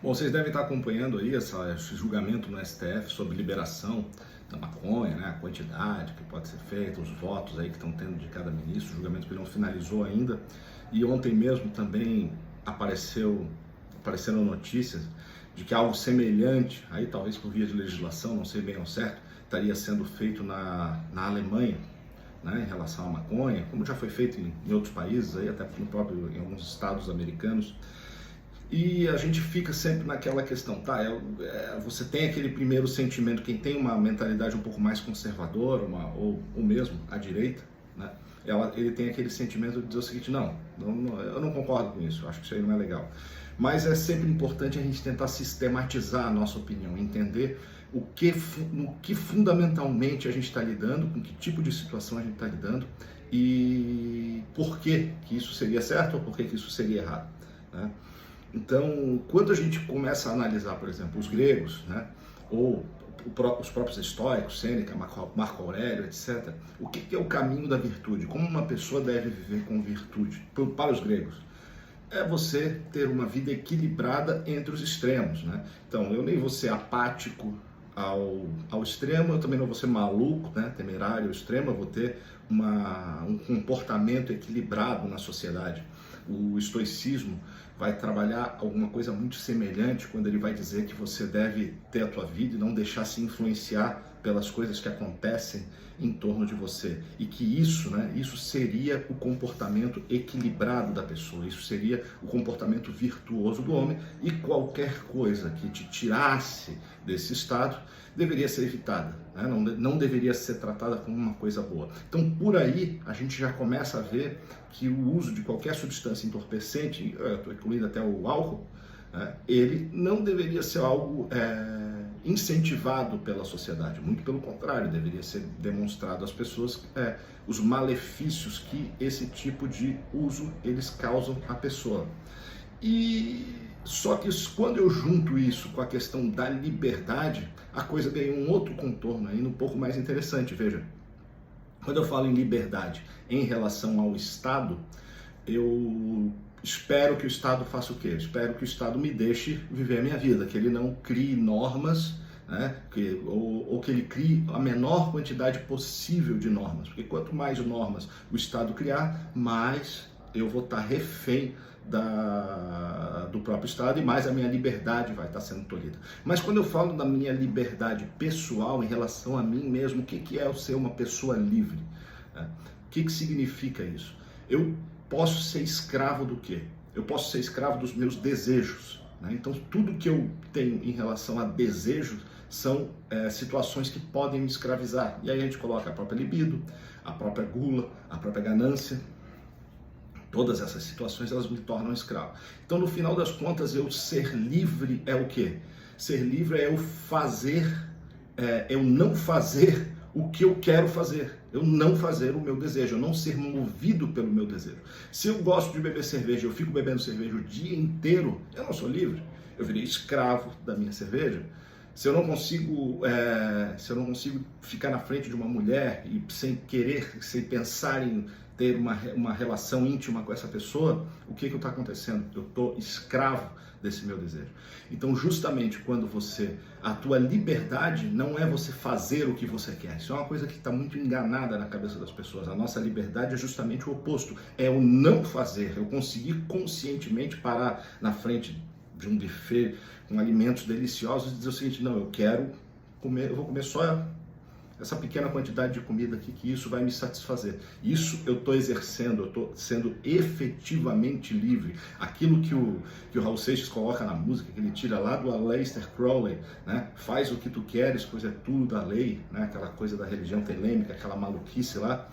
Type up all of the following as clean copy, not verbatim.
Bom, vocês devem estar acompanhando aí esse julgamento no STF sobre liberação da maconha, né? A quantidade que pode ser feita, os votos aí que estão tendo de cada ministro, julgamento que não finalizou ainda. E ontem mesmo também apareceram notícias de que algo semelhante, aí talvez por via de legislação, não sei bem ao certo, estaria sendo feito na Alemanha, né, em relação à maconha, como já foi feito em outros países, aí, até em alguns estados americanos. E a gente fica sempre naquela questão, tá? Você tem aquele primeiro sentimento, quem tem uma mentalidade um pouco mais conservadora, ou mesmo à direita, né? Ele tem aquele sentimento de dizer o seguinte, não, eu não concordo com isso, acho que isso aí não é legal. Mas é sempre importante a gente tentar sistematizar a nossa opinião, entender no que fundamentalmente a gente está lidando, com que tipo de situação a gente está lidando e por que isso seria certo ou por que isso seria errado, né? Então, quando a gente começa a analisar, por exemplo, os gregos, né, ou os próprios estoicos, Sêneca, Marco Aurélio, etc., o que é o caminho da virtude? Como uma pessoa deve viver com virtude? Para os gregos, é você ter uma vida equilibrada entre os extremos, né? Então, eu nem vou ser apático ao extremo, eu também não vou ser maluco, né, temerário ao extremo, eu vou ter um comportamento equilibrado na sociedade. O estoicismo vai trabalhar alguma coisa muito semelhante quando ele vai dizer que você deve ter a tua vida e não deixar se influenciar pelas coisas que acontecem em torno de você. E que isso seria o comportamento equilibrado da pessoa, isso seria o comportamento virtuoso do homem, e qualquer coisa que te tirasse desse estado deveria ser evitada, né? Não deveria ser tratada como uma coisa boa. Então, por aí, a gente já começa a ver que o uso de qualquer substância entorpecente, incluindo até o álcool, ele não deveria ser algo incentivado pela sociedade, muito pelo contrário, deveria ser demonstrado às pessoas os malefícios que esse tipo de uso eles causam à pessoa. E só que quando eu junto isso com a questão da liberdade, a coisa ganha um outro contorno ainda um pouco mais interessante. Veja, quando eu falo em liberdade em relação ao Estado, eu espero que o Estado faça o quê? Eu espero que o Estado me deixe viver a minha vida, que ele não crie normas, né? Ou que ele crie a menor quantidade possível de normas, porque quanto mais normas o Estado criar, mais eu vou estar refém do próprio Estado e mais a minha liberdade vai estar sendo tolhida. Mas quando eu falo da minha liberdade pessoal em relação a mim mesmo, o que é eu ser uma pessoa livre? O que significa isso? Eu posso ser escravo do quê? Eu posso ser escravo dos meus desejos, né? Então, tudo que eu tenho em relação a desejos são situações que podem me escravizar. E aí a gente coloca a própria libido, a própria gula, a própria ganância. Todas essas situações, elas me tornam escravo. Então, no final das contas, eu ser livre é o quê? Ser livre é eu não fazer o que eu quero fazer. Eu não fazer o meu desejo, eu não ser movido pelo meu desejo. Se eu gosto de beber cerveja, eu fico bebendo cerveja o dia inteiro, eu não sou livre. Eu virei escravo da minha cerveja. Se eu não consigo ficar na frente de uma mulher e sem pensar em ter uma relação íntima com essa pessoa, o que está acontecendo? Eu estou escravo desse meu desejo. Então, justamente quando a tua liberdade não é você fazer o que você quer. Isso é uma coisa que está muito enganada na cabeça das pessoas. A nossa liberdade é justamente o oposto. É o não fazer. Eu conseguir conscientemente parar na frente de um buffet com alimentos deliciosos e dizer o seguinte, não, eu vou comer só essa pequena quantidade de comida aqui, que isso vai me satisfazer. Isso eu estou exercendo, eu estou sendo efetivamente livre. Aquilo que o Raul Seixas coloca na música, que ele tira lá do Aleister Crowley, né? Faz o que tu queres, pois é tudo da lei, né? Aquela coisa da religião telêmica, aquela maluquice lá.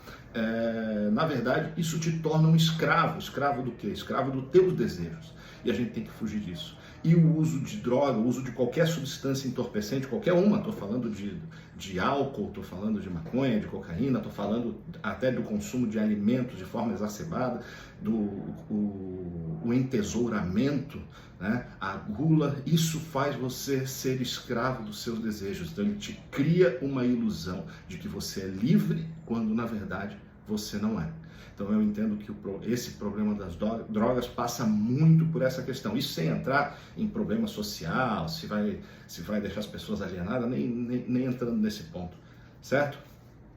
Na verdade, isso te torna um escravo. Escravo do quê? Escravo dos teus desejos. E a gente tem que fugir disso. E o uso de droga, o uso de qualquer substância entorpecente, qualquer uma, estou falando de álcool, estou falando de maconha, de cocaína, estou falando até do consumo de alimentos de forma exacerbada, o entesouramento, né? A gula, isso faz você ser escravo dos seus desejos. Então ele te cria uma ilusão de que você é livre, quando na verdade você não é. Então eu entendo que esse problema das drogas passa muito por essa questão. Isso sem entrar em problema social, se vai deixar as pessoas alienadas, nem entrando nesse ponto, certo?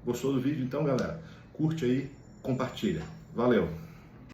Gostou do vídeo então, galera? Curte aí, compartilha. Valeu!